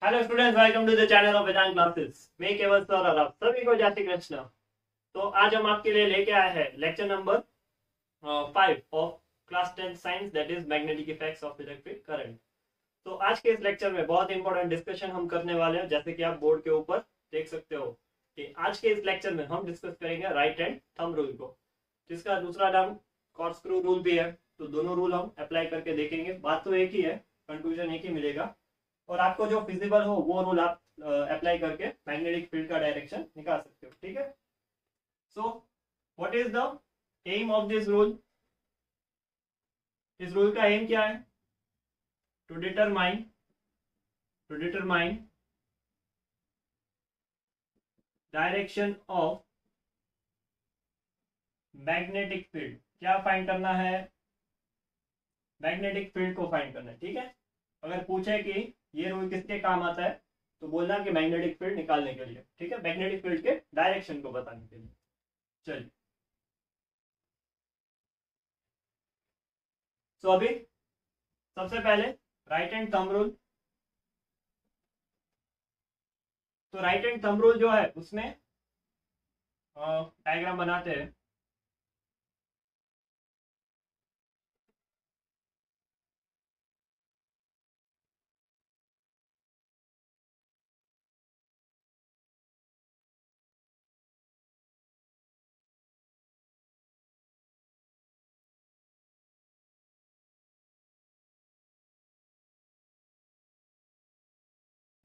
Hello students, welcome to the channel of Vedant classes. मैं Keval sir और आप सभी को जय श्री कृष्ण। तो आज हम आपके लिए लेके आए हैं lecture number 5 of class 10 science, that is magnetic effects of electric current. तो आज के इस लेक्चर में बहुत इंपॉर्टेंट डिस्कशन हम करने वाले हैं, जैसे कि आप बोर्ड के ऊपर देख सकते हो कि आज के इस लेक्चर में हम डिस्कस करेंगे राइट हैंड थंब रूल को, जिसका दूसरा नाम कॉर्कस्क्रू रूल भी है। तो दोनों रूल हम अप्लाई करके देखेंगे। बात तो एक ही है, कंक्लूजन एक ही मिलेगा, और आपको जो फिजिबल हो वो रूल आप अप्लाई करके मैग्नेटिक फील्ड का डायरेक्शन निकाल सकते हो। ठीक है। So what is the aim of this rule? इस रूल का एम क्या है? To determine direction of magnetic field. क्या फाइंड करना है? मैग्नेटिक फील्ड को फाइंड करना है। ठीक है। अगर पूछे कि ये रूल किसके काम आता है, तो बोलना कि मैग्नेटिक फील्ड निकालने के लिए। ठीक है, मैग्नेटिक फील्ड के डायरेक्शन को बताने के लिए। चलिए, तो अभी सबसे पहले राइट हैंड थंब रूल। तो राइट हैंड थंब रूल जो है उसमें डायग्राम बनाते हैं।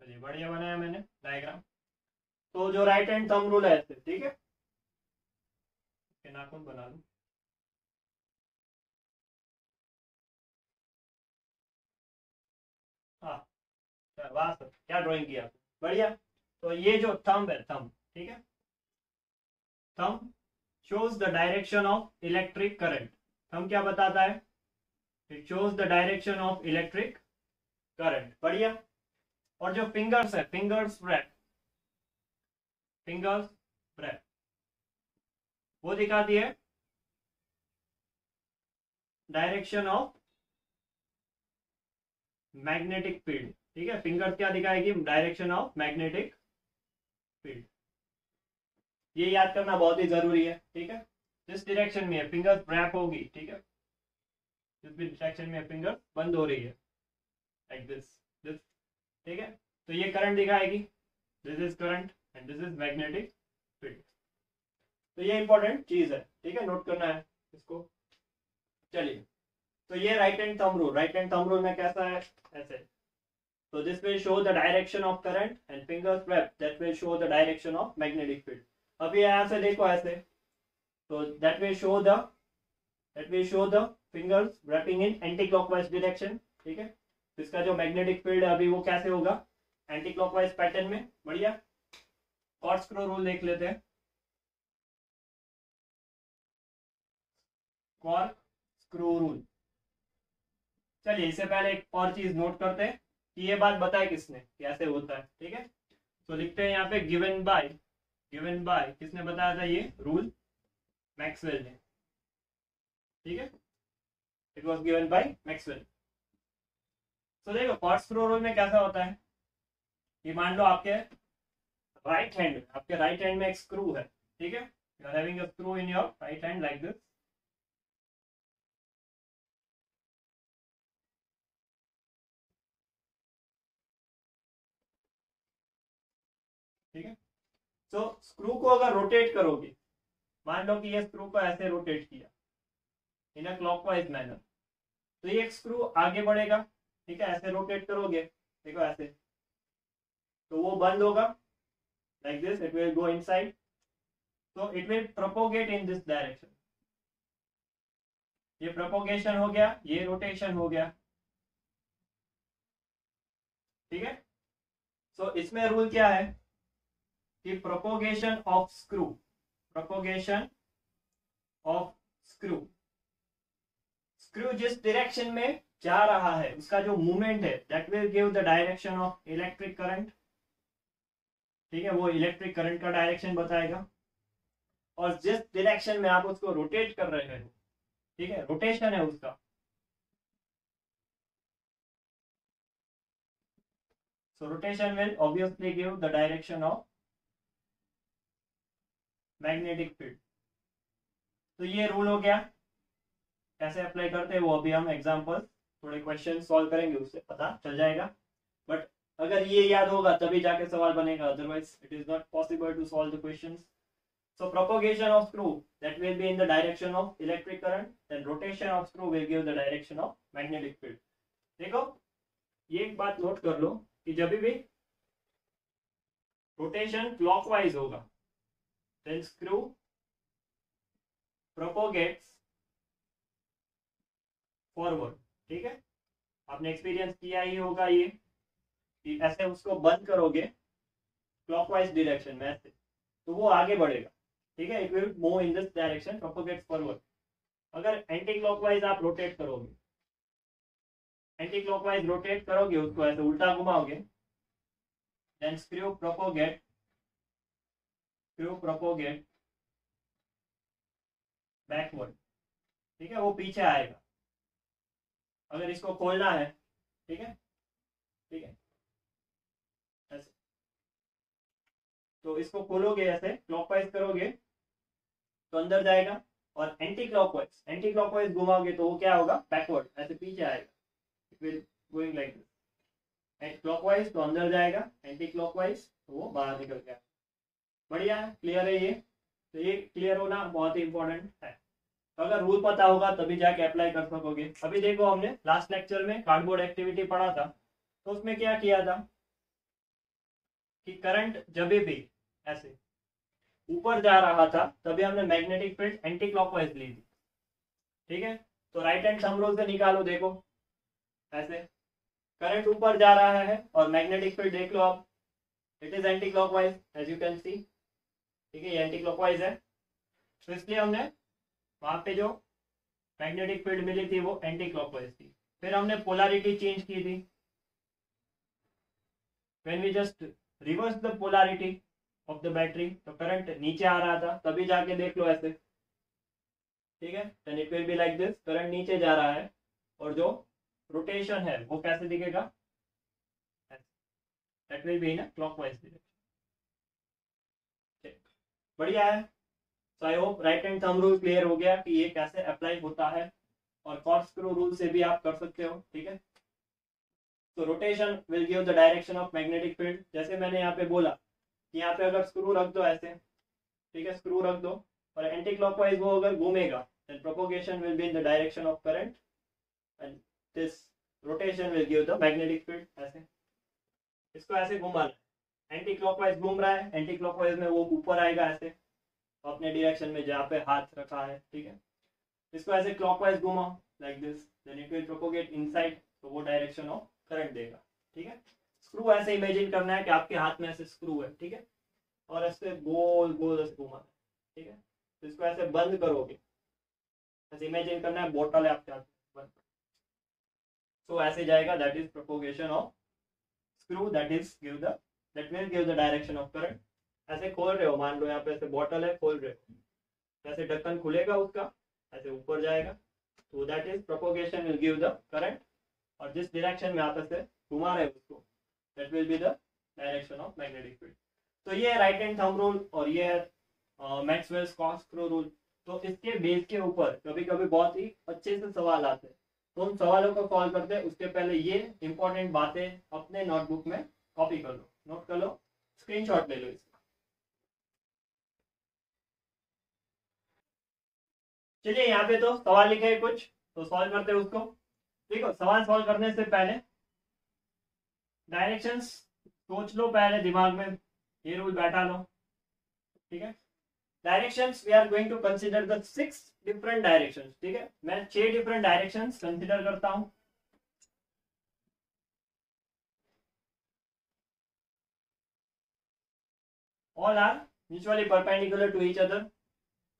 चलिए, बढ़िया बनाया मैंने डायग्राम। तो जो राइट हैंड थंब रूल है ऐसे, ठीक है, नाखून बना लूं। हाँ, वाह सर, क्या ड्राइंग किया आपने, बढ़िया। तो ये जो थंब है, थंब, ठीक है, thumb shows the direction of electric current. Thumb क्या बताता है? It shows the direction of electric current. बढ़िया। और जो फिंगर्स है, फिंगर्स ब्रेथ, वो दिखाती है डायरेक्शन ऑफ मैग्नेटिक फील्ड। ठीक है, फिंगर्स क्या दिखाएगी? Direction of magnetic field. ये याद करना बहुत ही जरूरी है। ठीक है, जिस डायरेक्शन में फिंगर्स रैप होगी, ठीक है, जिस भी डायरेक्शन में फिंगर बंद हो रही है, लाइक दिस, ठीक है, तो ये करंट दिखाएगी। This is current and this is magnetic field. तो ये इंपॉर्टेंट चीज है। ठीक है, नोट करना है इसको। चलिए, तो ये right hand thumb rule. Right hand thumb rule में कैसा है? ऐसे। So this will show the direction of current and fingers wrap that will show the direction of magnetic field. अब ये यहाँ से देखो ऐसे, तो that will show the fingers wrapping in anti-clockwise direction. ठीक है, इसका जो मैग्नेटिक फील्ड है अभी वो कैसे होगा? एंटी क्लॉकवाइज पैटर्न में। बढ़िया। कॉर्कस्क्रू रूल देख लेते हैं। Corkscrew rule. चलिए, इससे पहले एक और चीज नोट करते हैं कि ये बात बताए किसने, कैसे होता है। ठीक है, तो लिखते हैं यहाँ पे गिवन बाय किसने बताया था ये रूल? मैक्सवेल ने। ठीक है, it was given by Maxwell. तो देखो, कॉर्कस्क्रू रूल में कैसा होता है कि मान लो आपके राइट हैंड में एक स्क्रू है। ठीक है, you are having a screw in your right hand like this. ठीक है, तो स्क्रू को अगर रोटेट करोगे, मान लो कि ये स्क्रू को ऐसे रोटेट किया इन अ क्लॉकवाइज मैनर, तो ये स्क्रू आगे बढ़ेगा। ठीक है, ऐसे रोटेट करोगे, देखो ऐसे, तो वो बंद होगा like this, it will go inside, so it will propagate in this direction. ये प्रोपोगेशन हो गया, ये रोटेशन हो गया। ठीक है, सो इसमें रूल क्या है कि प्रोपोगेशन ऑफ स्क्रू जिस डायरेक्शन में जा रहा है उसका जो मूवमेंट है, that will give the direction of electric current. ठीक है, वो इलेक्ट्रिक करंट का डायरेक्शन बताएगा। और जिस डायरेक्शन में आप उसको रोटेट कर रहे हैं, ठीक है, रोटेशन है उसका, So rotation will obviously give the direction of magnetic field. तो ये रूल हो गया, कैसे अप्लाई करते हैं वो अभी हम एग्जांपल थोड़े क्वेश्चन सॉल्व करेंगे, उससे पता चल जाएगा। बट अगर ये याद होगा तभी जाके सवाल बनेगा, otherwise it is not possible to solve the questions. So propagation of screw that will be in the direction of electric current, then rotation of screw will give the direction of magnetic field. देखो ये एक बात note कर लो कि जब भी rotation clockwise होगा then screw propagates forward। ठीक है, आपने एक्सपीरियंस किया ही होगा ये कि ऐसे उसको बंद करोगे क्लॉकवाइज डायरेक्शन में ऐसे, तो वो आगे बढ़ेगा। ठीक है, it will move in this direction, propagates forward. अगर एंटी क्लॉकवाइज आप रोटेट करोगे, एंटी क्लॉकवाइज रोटेट करोगे, उसको ऐसे उल्टा घुमाओगे, देन स्क्रू प्रोपोगेट बैकवर्ड। ठीक है, वो पीछे आएगा। अगर इसको खोलना है, ठीक है, ठीक है, ऐसे तो इसको खोलोगे, ऐसे क्लॉकवाइज करोगे तो अंदर जाएगा, और एंटी क्लॉकवाइज घुमाओगे तो वो क्या होगा, बैकवर्ड, ऐसे पीछे आएगा। It will going like this, anti clockwise तो अंदर जाएगा, एंटी क्लॉकवाइज तो वो बाहर निकल गया। बढ़िया है, क्लियर है ये? तो ये क्लियर होना बहुत ही इंपॉर्टेंट है। तो अगर रूल पता होगा तभी जाके अप्लाई कर सकोगे। अभी देखो हमने लास्ट लेक्चर में कार्डबोर्ड एक्टिविटी पढ़ा था, तो उसमें क्या किया था कि करंट जब भी ऐसे ऊपर जा रहा था तभी हमने मैग्नेटिक फील्ड एंटी क्लॉकवाइज ली थी। ठीक है, तो राइट हैंड थंब रूल से निकालो। देखो ऐसे करंट ऊपर जा रहा है और मैग्नेटिक फील्ड देख लो आप, it is anti clockwise as you can see. ठीक है, ये एंटी क्लॉकवाइज है, तो इसलिए हमने वहां पे जो मैग्नेटिक फील्ड मिली थी वो एंटी क्लॉकवाइज थी। फिर हमने पोलैरिटी चेंज की थी, when we just reverse the polarity of the battery, तो करंट नीचे आ रहा था, तभी जाके देख लो ऐसे। ठीक है, then it will be like this, current नीचे जा रहा है और जो रोटेशन है वो कैसे दिखेगा, that will be in a clockwise direction. बढ़िया है। So I hope right hand thumb rule clear हो गया कि ये कैसे अप्लाई होता है, और कॉर्कस्क्रू रूल से भी आप कर सकते हो। ठीक है, तो rotation will give the direction of magnetic field. जैसे मैंने यहाँ पे बोला कि यहाँ पे अगर स्क्रू रख दो ऐसे, ठीक है, स्क्रू रख दो और एंटी क्लॉकवाइज वो अगर घूमेगा, then propagation will be in the direction of current and this rotation will give the magnetic field। ऐसे इसको ऐसे घुमाना, एंटी क्लॉकवाइज घूम रहा है, एंटी क्लॉकवाइज में वो ऊपर आएगा ऐसे अपने डायरेक्शन में जहाँ पे हाथ रखा है। ठीक है, इसको ऐसे क्लॉकवाइज घुमाओ like this, then it will propagate inside, तो वो डायरेक्शन ऑफ करंट देगा। ठीक है, स्क्रू ऐसे इमेजिन करना है कि आपके हाथ में ऐसे स्क्रू है, ठीक है, और ऐसे गोल गोल ऐसे घुमाना है। ठीक है, तो इसको ऐसे बंद करोगे, ऐसे इमेजिन करना है बोतल है आपके हाथ में, बंद। तो ऐसे जाएगा, that is propagation of screw, that will give the direction of current. ऐसे खोल रहे हो, मान लो यहाँ पे ऐसे बोतल है, खोल रहे हो, ऐसे ढक्कन खुलेगा उसका, ऐसे ऊपर जाएगा, तो that is propagation will give the current. और जिस डायरेक्शन में आप ऐसे घुमा रहे हो उसको, that will be the direction of magnetic field. तो ये है राइट हैंड थंब रूल और ये है मैक्सवेल्स कॉर्कस्क्रू रूल। तो इसके बेस के ऊपर कभी कभी बहुत ही अच्छे से सवाल आते हैं, तो उन सवालों को सॉल्व करते हैं उसके पहले ये इंपॉर्टेंट बातें अपने नोटबुक में कॉपी कर लो, नोट कर लो, स्क्रीनशॉट ले लो इसका। चलिए यहाँ पे तो सवाल लिखे है कुछ, तो सॉल्व करते हैं उसको। देखो सवाल सॉल्व करने से पहले डायरेक्शंस सोच लो पहले दिमाग में, ये रूल बैठा लो। ठीक है, directions we are going to consider the 6 different directions. ठीक है, मैं 6 डिफरेंट डायरेक्शंस कंसीडर करता हूं। All are mutually perpendicular to each other.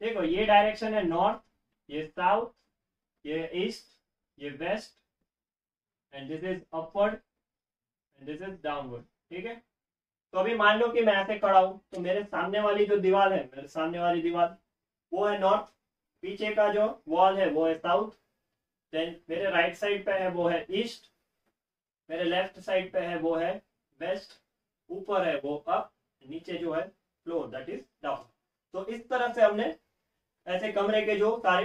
देखो ये डायरेक्शन है नॉर्थ, ये साउथ, ये ईस्ट, ये west, and this is upward and this is downward. ठीक है, तो अभी मान लो कि मैं ऐसे खड़ा हूं, तो मेरे सामने वाली जो दीवार है, मेरे सामने वाली दीवार वो है नॉर्थ, पीछे का जो वॉल है वो है साउथ, देन मेरे राइट साइड पे है वो है ईस्ट, मेरे लेफ्ट साइड पे है वो है वेस्ट, ऊपर है वो अप, नीचे जो है फ्लोर दैट इज डाउन। तो इस तरह से हमने ऐसे कमरे के जो सारे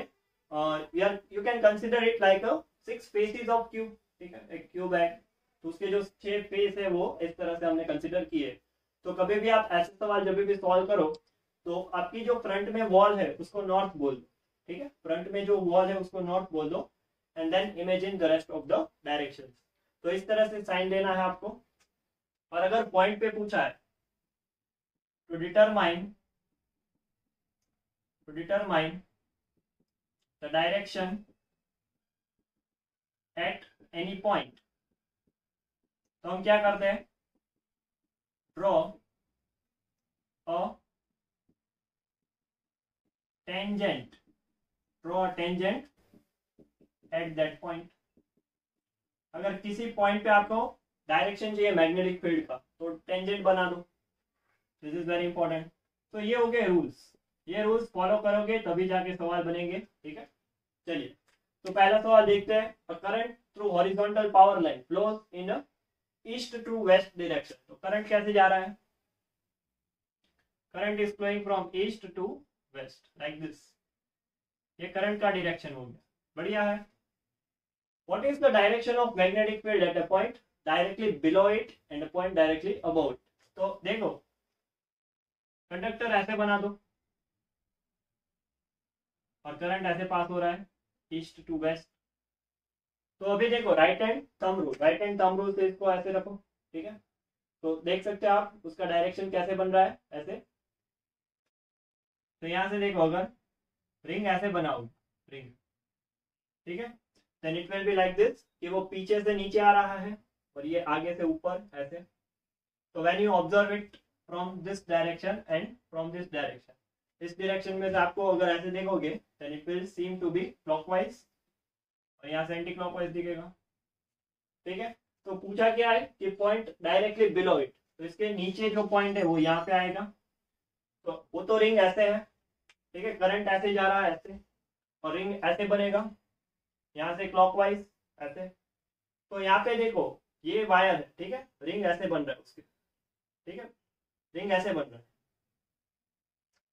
you can consider it like 6 faces of cube, ठीक है, एक क्यूब है तो उसके जो 6 फेस है वो इस तरह से हमने कंसिडर किए। तो कभी भी आप ऐसे सवाल जब भी सॉल्व करो तो आपकी जो फ्रंट में वॉल है उसको नॉर्थ बोल दो, ठीक है, फ्रंट में जो वॉल है उसको नॉर्थ बोल दो and then imagine the rest of the directions. तो इस तरह से साइन देना है आपको। और अगर पॉइंट पे पूछा है to determine the direction at any point, तो हम क्या करते हैं, draw a tangent, at that point. अगर किसी पॉइंट पे आपको डायरेक्शन चाहिए मैग्नेटिक फील्ड का तो टेंजेंट बना दो, दिस इज वेरी इंपॉर्टेंट। तो ये हो गए रूल्स, ये रूल्स फॉलो करोगे तभी जाके सवाल बनेंगे, ठीक है। चलिए तो पहला सवाल देखते हैं, a current through horizontal power line flows in east to west direction. तो करंट कैसे जा रहा है, current is flowing from east to west like this, ये करंट का डायरेक्शन हो गया, बढ़िया है। What is the direction of magnetic field at a point directly below it and a point directly above it? तो देखो कंडक्टर ऐसे बना दो और करंट ऐसे पास हो रहा है ईस्ट टू वेस्ट। तो अभी देखो राइट हैंड थंब रूल से इसको ऐसे रखो, ठीक है। तो देख सकते हो आप उसका डायरेक्शन कैसे बन रहा है ऐसे। तो यहां से देखो अगर रिंग ऐसे बनाओ, रिंग, ठीक है, then it will be like this कि वो पीछे से नीचे आ रहा है और ये आगे से ऊपर ऐसे। तो when you observe it from this direction and from this direction, इस डायरेक्शन में से आपको अगर ऐसे देखोगे then it will seem to be clockwise और यहाँ से एंटी क्लॉकवाइज दिखेगा, ठीक है। तो पूछा क्या है कि पॉइंट डायरेक्टली बिलो इट, तो इसके नीचे जो पॉइंट है वो यहाँ पे आएगा। तो वो तो रिंग ऐसे है, ठीक है, करंट ऐसे जा रहा है ऐसे और रिंग ऐसे बनेगा यहाँ से क्लॉकवाइज ऐसे। तो यहाँ पे देखो ये वायर है, ठीक है, रिंग ऐसे बन रहा है उसके, ठीक है, रिंग ऐसे बन रहा है।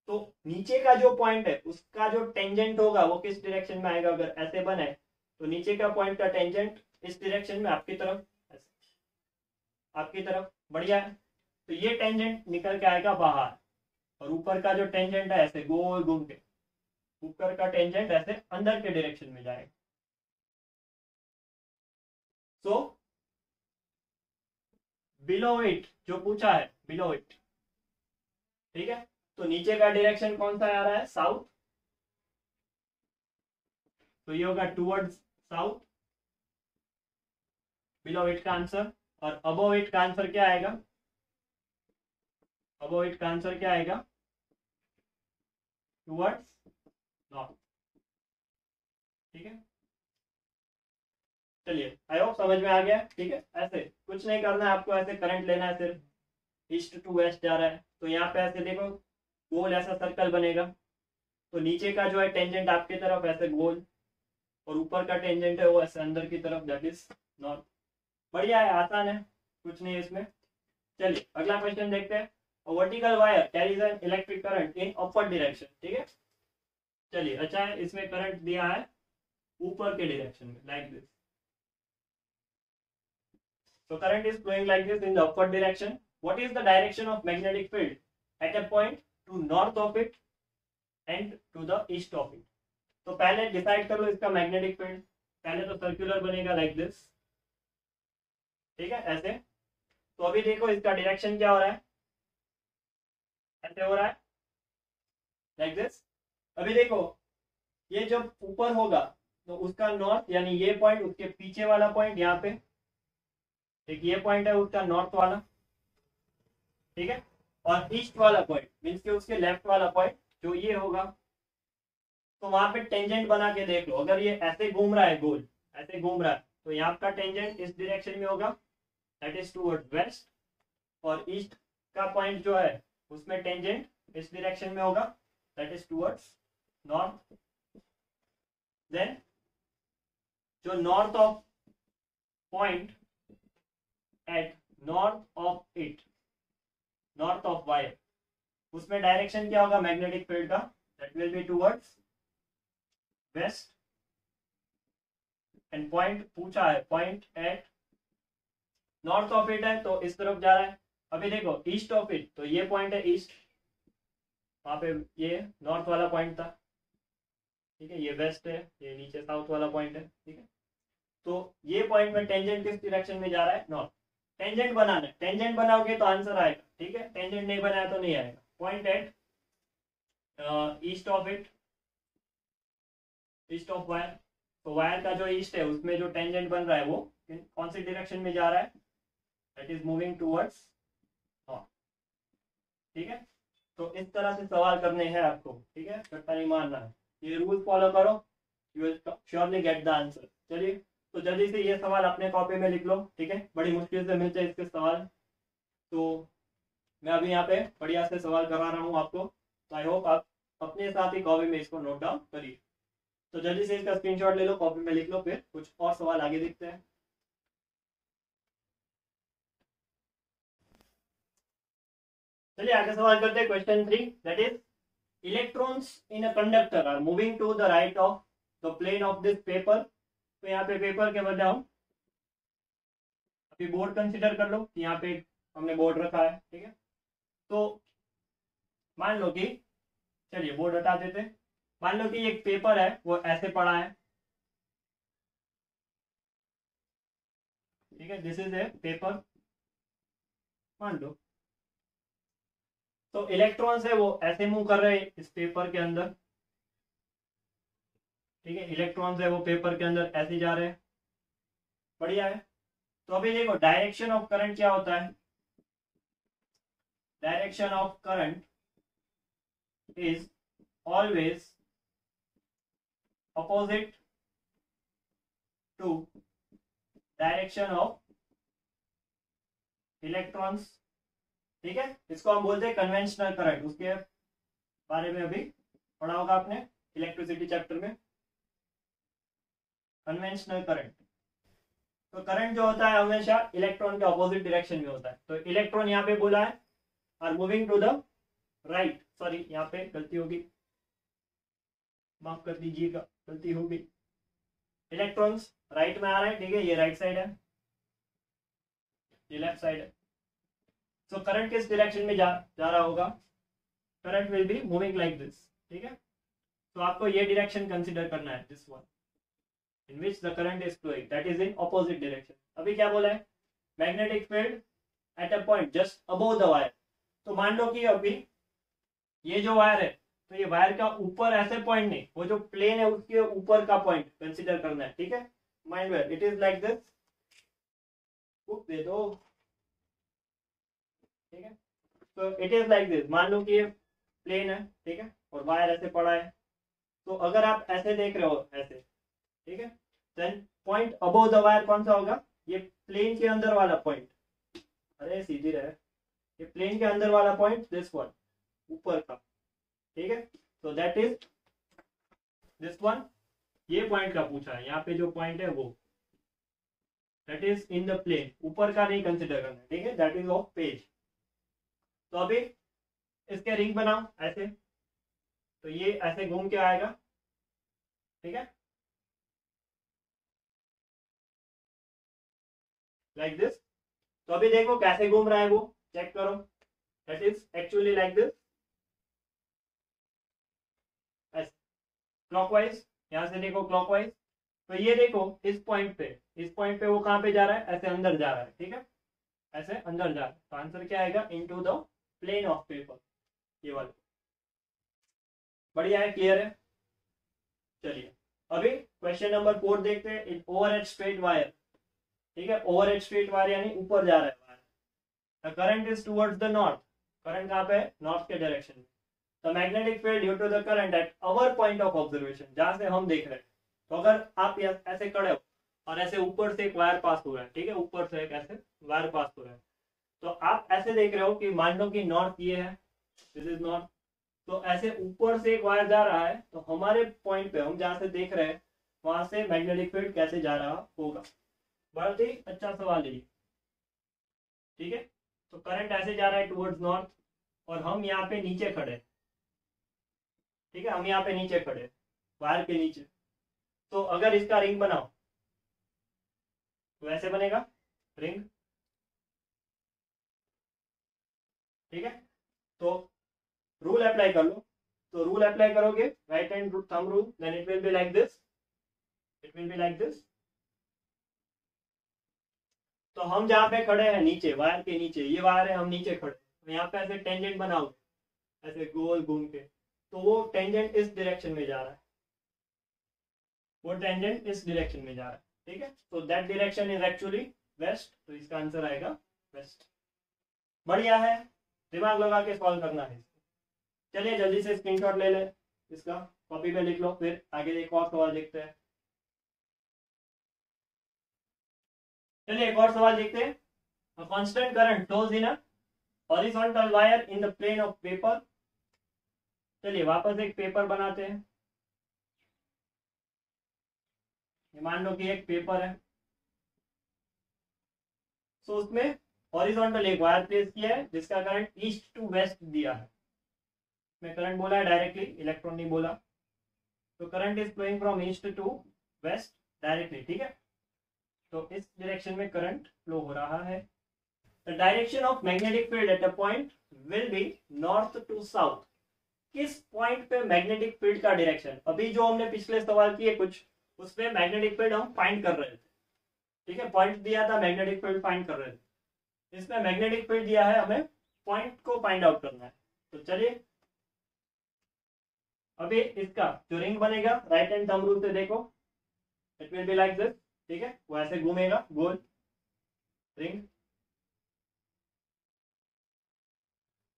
तो नीचे का जो पॉइंट है उसका जो टेंजेंट होगा वो किस डायरेक्शन में आएगा, अगर ऐसे बने तो नीचे का पॉइंट का टेंजेंट इस डायरेक्शन में आपकी तरफ, ऐसे आपकी तरफ, बढ़िया है। तो ये टेंजेंट निकल के आएगा बाहर और ऊपर का जो टेंजेंट है ऐसे गोल घूम के ऊपर का टेंजेंट ऐसे अंदर के डायरेक्शन में जाएगा। सो बिलो इट जो पूछा है, बिलो इट, ठीक है। तो नीचे का डायरेक्शन कौन सा आ रहा है, साउथ, तो ये होगा टुवर्ड्स साउथ, बिलो इट का आंसर। और अबोव इट का आंसर क्या आएगा, अबोव इट का आंसर क्या आएगा, टुवर्ड्स नॉर्थ, ठीक है। चलिए आई होप समझ में आ गया, ठीक है। ऐसे कुछ नहीं करना है आपको, ऐसे करंट लेना है, सिर्फ ईस्ट टू वेस्ट जा रहा है तो यहाँ पे ऐसे देखो गोल ऐसा सर्कल बनेगा। तो नीचे का जो है टेंजेंट आपकी तरफ ऐसे गोल और ऊपर का टेंजेंट है वो ऐसे अंदर की तरफ, दैट इज नॉर्थ। बढ़िया है, आसान है, कुछ नहीं है इसमें। चलिए अगला क्वेश्चन देखते हैं। Vertical wire carries an electric current in upward direction, ठीक है। चलिए अच्छा है, इसमें करंट दिया है ऊपर के डायरेक्शन में like this. So current is flowing like this in the upward direction. What is the direction of magnetic field at a point to north of it and to the east of it? तो पहले decide कर लो इसका magnetic field. पहले तो circular बनेगा like this, ठीक है, ऐसे। तो अभी देखो इसका डायरेक्शन क्या हो रहा है, ऐसे हो रहा है लाइक दिस। अभी देखो ये जब ऊपर होगा तो उसका नॉर्थ यानी ये पॉइंट, उसके पीछे वाला पॉइंट यहाँ पे, एक ये पॉइंट है उसका नॉर्थ वाला, ठीक है। और ईस्ट वाला पॉइंट मीन्स के उसके लेफ्ट वाला पॉइंट जो ये होगा। तो वहां पे टेंजेंट बना के देख लो, अगर ये ऐसे घूम रहा है गोल, ऐसे घूम रहा है तो यहाँ का टेंजेंट इस डायरेक्शन में होगा, दैट इज टुवर्ड्स वेस्ट। और ईस्ट का पॉइंट जो है उसमें टेंजेंट इस डायरेक्शन में होगा, that is towards north. Then जो north of point at north of it, north of wire, उसमें डायरेक्शन क्या होगा मैग्नेटिक फील्ड का, that will be towards west, and point पूछा है, point at north of it है तो इस तरफ जा रहा है। अभी देखो ईस्ट ऑफ इट, तो ये पॉइंट है ईस्ट, वहां पे ये नॉर्थ वाला पॉइंट था, ठीक है, ये वेस्ट है, ये नीचे साउथ वाला पॉइंट है, ठीक है। तो ये पॉइंट में टेंजेंट किस डायरेक्शन में जा रहा है, नॉर्थ। टेंजेंट बनाना है, टेंजेंट बनाओगे तो आंसर आएगा, ठीक है, टेंजेंट नहीं बनाया तो नहीं आएगा। Point at east of it, east of wire, तो वायर का जो ईस्ट है उसमें जो टेंजेंट बन रहा है वो कौन सी डायरेक्शन में जा रहा है, that is moving towards north, ठीक है। तो इस तरह से सवाल करने हैं आपको, ठीक है, कट्टा नहीं मारना है, ये रूल फॉलो करो, you will surely get the answer. चलिए तो जल्दी से ये सवाल अपने कॉपी में लिख लो, ठीक है, बड़ी मुश्किल से मिलते हैं इसके सवाल, तो मैं अभी यहाँ पे बढ़िया से सवाल करा रहा हूँ आपको, तो आई होप आप अपने साथ ही कॉपी में इसको नोट डाउन करिए। तो जल्दी से इसका स्क्रीनशॉट ले लो, कॉपी में लिख लो, फिर कुछ और सवाल आगे देखते हैं। चलिए आगे सवाल करते हैं, question 3, that is electrons in a conductor are moving to the right of the plane of this paper. तो यहाँ पे पेपर के बदले हम अभी बोर्ड कंसिडर कर लो कि यहाँ पे हमने बोर्ड रखा है, ठीक है। तो मान लो कि, चलिए बोर्ड हटा देते, मान लो कि एक पेपर है वो ऐसे पड़ा है, ठीक है, दिस इज ए पेपर मान लो। तो इलेक्ट्रॉन्स है वो ऐसे मूव कर रहे हैं इस पेपर के अंदर, ठीक है, इलेक्ट्रॉन्स है वो पेपर के अंदर ऐसे जा रहे हैं, बढ़िया है। तो अभी देखो डायरेक्शन ऑफ करंट क्या होता है, direction of current is always opposite to direction of electrons, ठीक है, इसको हम बोलते हैं कन्वेंशनल करंट। उसके बारे में अभी पढ़ा होगा आपने इलेक्ट्रिसिटी चैप्टर में, कन्वेंशनल करंट। तो करंट जो होता है हमेशा इलेक्ट्रॉन के ऑपोजिट डायरेक्शन में होता है। तो इलेक्ट्रॉन यहाँ पे बोला है are moving to the right, sorry यहाँ पे गलती होगी, माफ कर दीजिएगा, गलती होगी, इलेक्ट्रॉन्स राइट में आ रहे हैं, ठीक है, ये राइट साइड है, ये लेफ्ट साइड है। तो करंट किस डायरेक्शन में जा रहा होगा, current will be moving like this, ठीक है। तो आपको ये डायरेक्शन कंसीडर करना है, this one in which the current is flowing, that is in opposite direction। अभी क्या बोला है, magnetic field at a point just above the wire. तो मान लो कि अभी ये जो वायर है, तो ये वायर का ऊपर ऐसे पॉइंट नहीं, वो जो प्लेन है उसके ऊपर का पॉइंट कंसीडर करना है, ठीक है। Mind well, it is like this, दे दो, ठीक है। तो इट इज लाइक दिस, मान लो कि ये प्लेन है, ठीक है, और वायर ऐसे पड़ा है। तो अगर आप ऐसे देख रहे हो ऐसे, ठीक है, then point above the wire कौन सा होगा, ये प्लेन के अंदर वाला पॉइंट, अरे सीधी रहे, ये प्लेन के अंदर वाला पॉइंट, दिस वन ऊपर का, ठीक है। तो दैट इज दिस वन, ये पॉइंट का पूछा है, यहाँ पे जो पॉइंट है वो that is in the plane, ऊपर का नहीं कंसिडर करना, ठीक है, दैट इज ऑफ पेज। तो अभी इसके रिंग बनाओ ऐसे, तो ये ऐसे घूम के आएगा, ठीक है, लाइक दिस। तो अभी देखो कैसे घूम रहा है वो, चेक करो, that is actually like this, clockwise, यहां से देखो क्लॉकवाइज। तो ये देखो इस पॉइंट पे वो कहां पे जा रहा है, ऐसे अंदर जा रहा है, ठीक है, ऐसे अंदर जा रहा है। तो आंसर क्या आएगा, into the plane of paper, ये वाला, बढ़िया है, क्लियर है। चलिए अभी क्वेश्चन नंबर 4 देखते हैं, इन ओवरहेड स्ट्रेट वायर, ठीक है, ओवरहेड स्ट्रेट वायर यानी ऊपर जा रहा है wire, the current is towards the north, current कहां पे है, नॉर्थ के डायरेक्शन में। The magnetic field due to the current at our point of observation, जहां से हम देख रहे हैं। तो अगर आप ऐसे खड़े हो और ऐसे ऊपर से एक वायर पास हो रहा है, ठीक है, ऊपर से एक ऐसे वायर पास हो रहा है, तो आप ऐसे देख रहे हो कि मान लो कि नॉर्थ ये है, दिस इज नॉर्थ, तो ऐसे ऊपर से एक वायर जा रहा है, तो हमारे पॉइंट पे हम जहां से देख रहे हैं वहां से मैग्नेटिक फील्ड कैसे जा रहा होगा। बहुत ही अच्छा सवाल है, ठीक है। तो करंट ऐसे जा रहा है टुवर्ड्स नॉर्थ और हम यहाँ पे नीचे खड़े, ठीक है, हम यहाँ पे नीचे खड़े वायर के नीचे। तो अगर इसका रिंग बनाओ तो ऐसे बनेगा रिंग, ठीक है। तो रूल अप्लाई कर लो, तो रूल अप्लाई करोगे right hand thumb rule, then it will be like this, it will be like this. तो हम जहाँ पे खड़े हैं नीचे वायर के नीचे, ये वायर है, हम नीचे खड़े, तो यहाँ पे ऐसे टेंजेंट बनाओगे ऐसे गोल घूम के, तो वो टेंजेंट इस डायरेक्शन में जा रहा है, वो टेंजेंट इस डायरेक्शन में जा रहा है, ठीक है। तो that direction is actually west, तो इसका आंसर आएगा वेस्ट। बढ़िया है, दिमाग लगा के सॉल्व करना है। चलिए जल्दी से स्क्रीनशॉट ले ले इसका, कॉपी पे लिख लो, फिर आगे एक और सवाल देखते हैं। चलिए एक और सवाल देखते हैं। A constant current flows in a horizontal wire in the plane of paper। चलिए वापस एक पेपर बनाते हैं, मान लो कि एक पेपर है, तो उसमें हॉरिजॉन्टल एक वायर प्लेस किया है जिसका करंट ईस्ट टू वेस्ट दिया है। मैं करंट बोला है डायरेक्टली, इलेक्ट्रॉन नहीं बोला। तो current is flowing from east to west directly, ठीक है। तो इस डायरेक्शन में करंट फ्लो हो रहा है। The direction of magnetic field at a point will be north to south. किस पॉइंट पे मैग्नेटिक फील्ड का डायरेक्शन, अभी जो हमने पिछले सवाल किए कुछ, उसमें मैग्नेटिक फील्ड हम फाइंड कर रहे थे, ठीक है, पॉइंट दिया था मैग्नेटिक फील्ड फाइंड कर रहे थे। इसमें मैग्नेटिक फील्ड दिया है, हमें पॉइंट को फाइंड आउट करना है। तो चलिए अभी इसका जो रिंग बनेगा राइट हैंड थंब रूल से देखो, it will be like this, ठीक है, वो ऐसे घूमेगा गोल रिंग,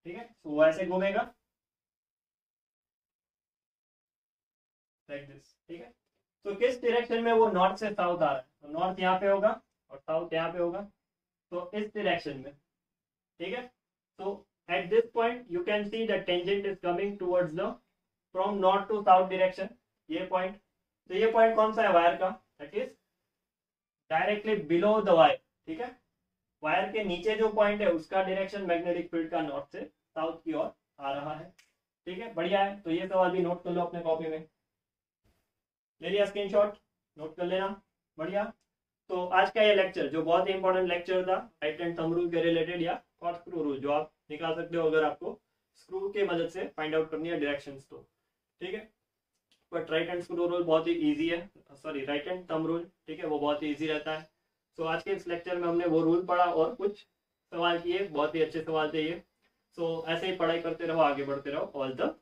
ठीक है, तो वो ऐसे घूमेगा लाइक दिस, ठीक है। तो किस डायरेक्शन में वो नॉर्थ से साउथ आ रहा है, तो नॉर्थ यहाँ पे होगा और साउथ यहाँ पे होगा, तो इस डायरेक्शन में, ठीक है। तो at this point you can see the tangent is coming towards the from north to south direction, ये पॉइंट। तो ये पॉइंट कौन सा है वायर का, that is directly below the wire, ठीक है। वायर के नीचे जो पॉइंट है उसका डायरेक्शन मैग्नेटिक फील्ड का नॉर्थ से साउथ की ओर आ रहा है, ठीक है, बढ़िया है। तो ये सवाल भी नोट कर लो अपने कॉपी में, ले लिया स्क्रीनशॉट, नोट कर लेना, बढ़िया। तो आज का ये लेक्चर जो बहुत ही इंपॉर्टेंट लेक्चर था राइट हैंड थंब रूल के रिलेटेड या कॉर्ड स्क्रू रूल, जो आप निकाल सकते हो अगर आपको स्क्रू के मदद से फाइंड आउट करनी है डायरेक्शंस, तो ठीक है। But right hand screw rule बहुत ही इजी है, sorry right hand thumb rule, ठीक है, वो बहुत ही इजी रहता है। सो आज के इस लेक्चर में हमने वो रूल पढ़ा और कुछ सवाल किए, बहुत ही अच्छे सवाल थे ये। सो ऐसे ही पढ़ाई करते रहो, आगे बढ़ते रहो। All the